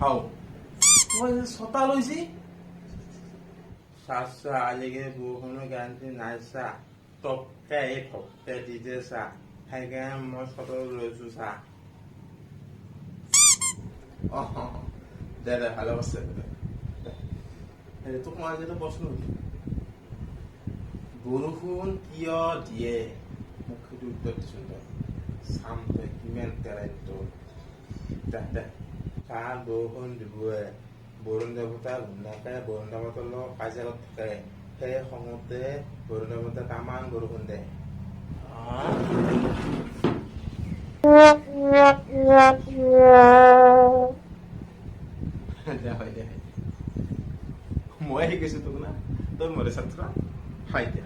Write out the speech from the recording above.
হ'ল মই ছটা লৈছি চা আজিকালি বৰষুণৰ গেৰাণ্টি নাই চা টপকে দিছে চা সেইকাৰণে মই ছটা লৈছো চা দে ভালে আছে তোক মই আজি এটা প্ৰশ্ন সুধিম বৰষুণ কিয় দিয়ে মোক সেইটো উত্তৰ দিছোঁ তই চাম তই কিমান কেৰাইট তোৰ দে কাৰণ বৰষুণ দিবই বৰুণ দেৱতা ধুনীয়াকে বৰুণ দেৱতাৰ লগত কাজিয়াত থাকে সেই খঙতে বৰুণ দেৱতাই তামান বৰষুণ দিয়ে দে মই শিকিছো তোক না তোৰ মৰে ছাত্ৰ হয় দে